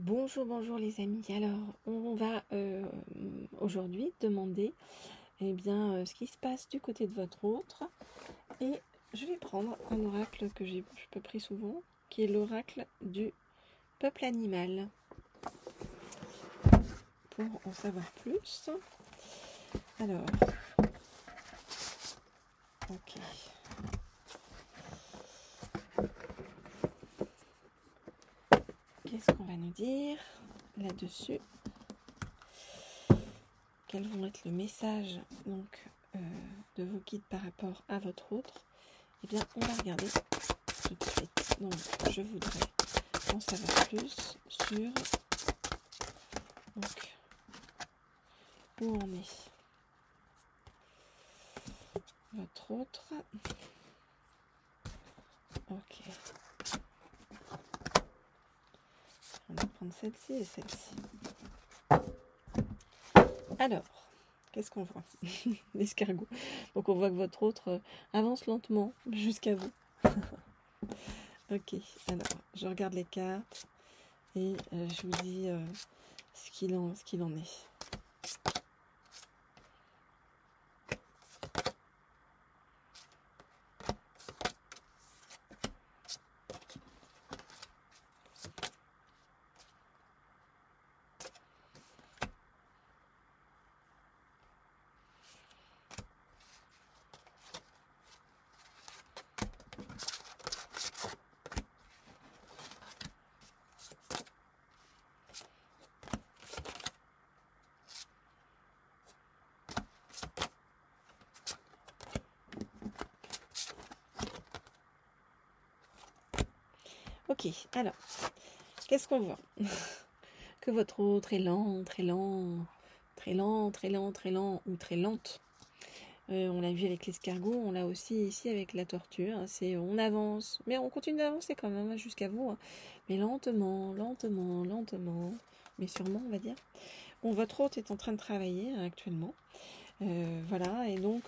Bonjour, bonjour les amis. Alors, on va aujourd'hui demander ce qui se passe du côté de votre autre. Et je vais prendre un oracle que j'ai peu pris souvent, qui est l'oracle du peuple animal. Pour en savoir plus. Alors, ok. Qu'est-ce qu'on va nous dire là-dessus? Quels vont être le message donc de vos guides par rapport à votre autre? Eh bien, on va regarder tout de suite. Donc, je voudrais en savoir plus sur donc, où en est votre autre. Ok. On va prendre celle-ci et celle-ci. Alors, qu'est-ce qu'on voit? L'escargot. Donc, on voit que votre autre avance lentement jusqu'à vous. Ok, alors, je regarde les cartes et je vous dis ce qu'il en est. Ok, alors, qu'est-ce qu'on voit? Que votre autre est lent, très lent, très lent, très lent, très lent ou très lente. On l'a vu avec l'escargot, on l'a aussi ici avec la tortue. Hein, on avance, mais on continue d'avancer quand même jusqu'à vous. Hein, mais lentement, lentement, lentement, mais sûrement, on va dire. Bon, votre autre est en train de travailler hein, actuellement. Voilà, et donc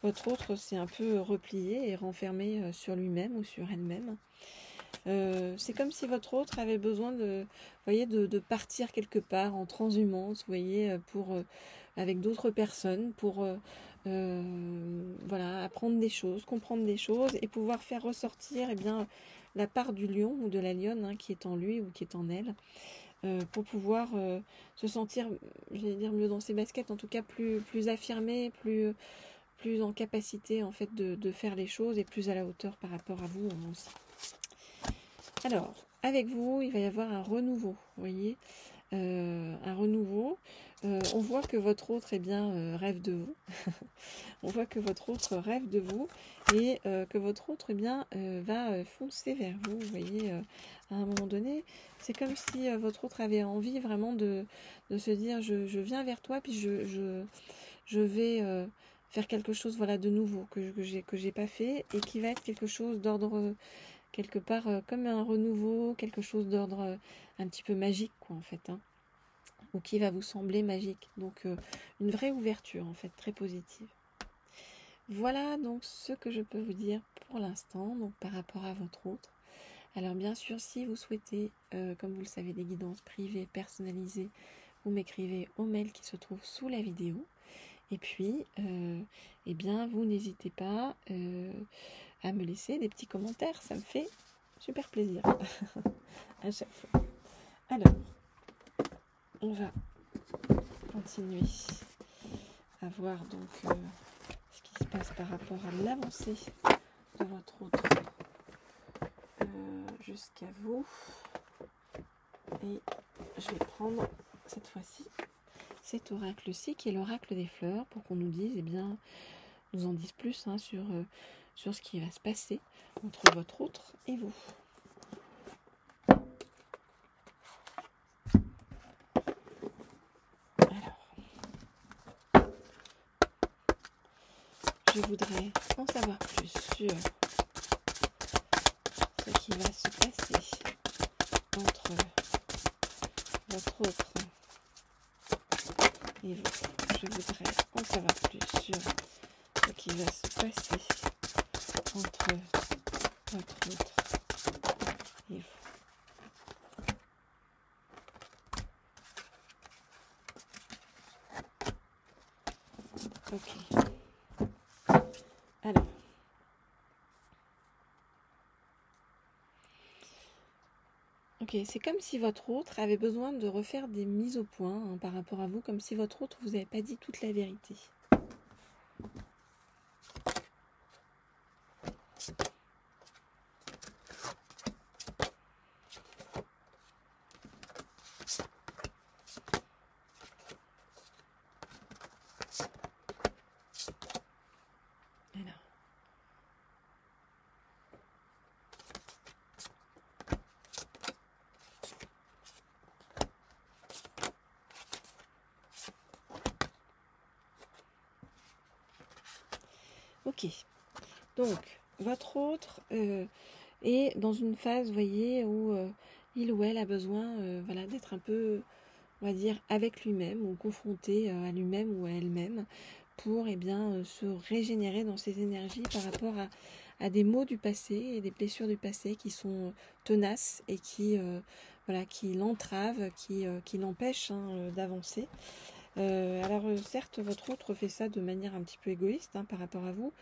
votre autre s'est un peu replié et renfermé sur lui-même ou sur elle-même. C'est comme si votre autre avait besoin de partir quelque part en transhumance, vous voyez, avec d'autres personnes pour apprendre des choses, comprendre des choses et pouvoir faire ressortir la part du lion ou de la lionne hein, qui est en lui ou qui est en elle pour pouvoir se sentir, j'allais dire, mieux dans ses baskets, en tout cas plus affirmé, plus en capacité en fait de faire les choses et plus à la hauteur par rapport à vous aussi. Alors, avec vous, il va y avoir un renouveau, vous voyez, un renouveau. On voit que votre autre rêve de vous. On voit que votre autre rêve de vous et que votre autre va foncer vers vous, vous voyez, à un moment donné. C'est comme si votre autre avait envie vraiment de se dire je viens vers toi, puis je vais faire quelque chose voilà, de nouveau que j'ai pas fait et qui va être quelque chose d'ordre quelque part comme un renouveau, quelque chose d'ordre un petit peu magique quoi en fait, hein, ou qui va vous sembler magique. Donc une vraie ouverture en fait, très positive. Voilà donc ce que je peux vous dire pour l'instant, donc par rapport à votre autre. Alors bien sûr, si vous souhaitez, comme vous le savez, des guidances privées, personnalisées, vous m'écrivez au mail qui se trouve sous la vidéo. Et puis, vous n'hésitez pas à me laisser des petits commentaires, ça me fait super plaisir à chaque fois. Alors, on va continuer à voir donc ce qui se passe par rapport à l'avancée de votre autre jusqu'à vous. Et je vais prendre cette fois-ci cet oracle-ci qui est l'oracle des fleurs pour qu'on nous dise, nous en dise plus hein, sur ce qui va se passer entre votre autre et vous. Alors, je voudrais en savoir plus sur ce qui va se passer entre votre autre et vous. Je voudrais en savoir plus sur ce qui va se passer entre votre autre et vous. Ok. Alors. Ok, c'est comme si votre autre avait besoin de refaire des mises au point hein, par rapport à vous, comme si votre autre vous avait pas dit toute la vérité. Alors. Ok, donc votre autre est dans une phase, vous voyez, où il ou elle a besoin voilà, d'être un peu, on va dire, avec lui-même ou confronté à lui-même ou à elle-même pour eh bien, se régénérer dans ses énergies par rapport à des maux du passé et des blessures du passé qui sont tenaces et qui, voilà, qui l'entravent, qui l'empêchent hein, d'avancer. Alors certes, votre autre fait ça de manière un petit peu égoïste hein, par rapport à vous,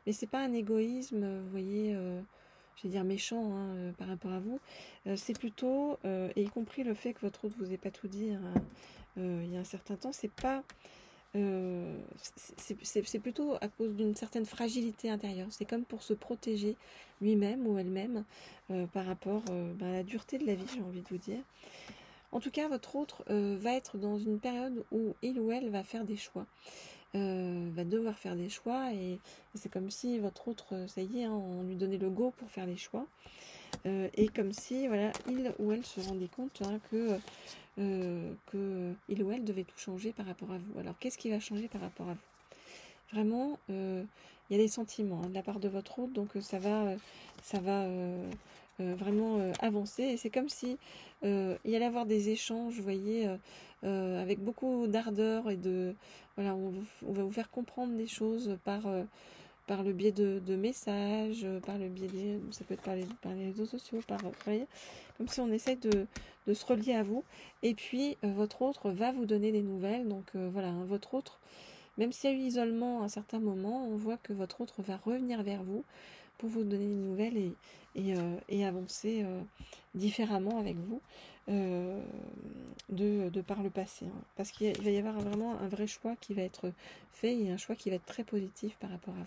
mais c'est pas un égoïsme, vous voyez, je vais dire méchant hein, par rapport à vous. C'est plutôt, et y compris le fait que votre autre vous ait pas tout dit hein, il y a un certain temps, c'est pas, c'est plutôt à cause d'une certaine fragilité intérieure. C'est comme pour se protéger lui-même ou elle-même par rapport à la dureté de la vie, j'ai envie de vous dire. En tout cas, votre autre va être dans une période où il ou elle va faire des choix, va devoir faire des choix et c'est comme si votre autre, ça y est, hein, on lui donnait le go pour faire les choix et comme si voilà, il ou elle se rendait compte hein, que il ou elle devait tout changer par rapport à vous. Alors qu'est-ce qui va changer par rapport à vous? Vraiment, il y a des sentiments hein, de la part de votre autre, donc ça va vraiment avancer. Et c'est comme si il y allait avoir des échanges, vous voyez, avec beaucoup d'ardeur et de voilà, on va vous faire comprendre des choses par le biais de messages, par le biais des, ça peut être par les réseaux sociaux, vous voyez, comme si on essaie de se relier à vous. Et puis votre autre va vous donner des nouvelles. Donc voilà, hein, votre autre, même s'il y a eu isolement à un certain moment, on voit que votre autre va revenir vers vous pour vous donner des nouvelles et avancer différemment avec vous de par le passé. Hein. Parce qu'il va y avoir vraiment un vrai choix qui va être fait et un choix qui va être très positif par rapport à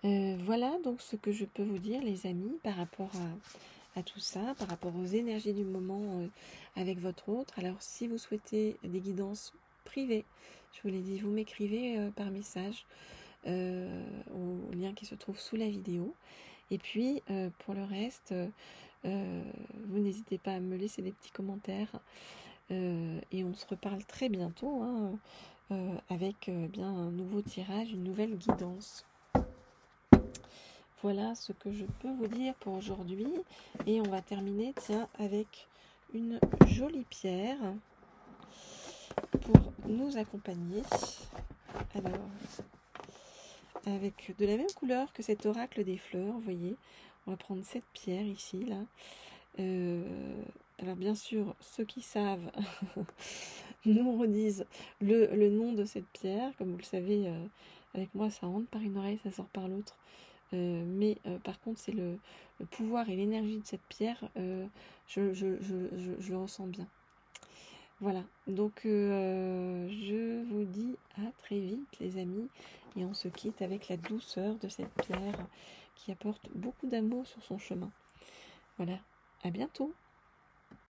vous. Voilà donc ce que je peux vous dire les amis par rapport à tout ça, par rapport aux énergies du moment avec votre autre. Alors si vous souhaitez des guidances privées, je vous l'ai dit, vous m'écrivez par message au lien qui se trouve sous la vidéo. Et puis pour le reste, vous n'hésitez pas à me laisser des petits commentaires et on se reparle très bientôt hein, avec bien un nouveau tirage, une nouvelle guidance. Voilà ce que je peux vous dire pour aujourd'hui et on va terminer tiens avec une jolie pierre pour nous accompagner. Alors avec de la même couleur que cet oracle des fleurs, vous voyez, on va prendre cette pierre ici là. Alors bien sûr ceux qui savent nous redisent le nom de cette pierre, comme vous le savez avec moi ça rentre par une oreille, ça sort par l'autre. Mais par contre c'est le pouvoir et l'énergie de cette pierre, je le ressens bien. Voilà, donc je vous dis à très vite les amis, et on se quitte avec la douceur de cette pierre qui apporte beaucoup d'amour sur son chemin. Voilà, à bientôt.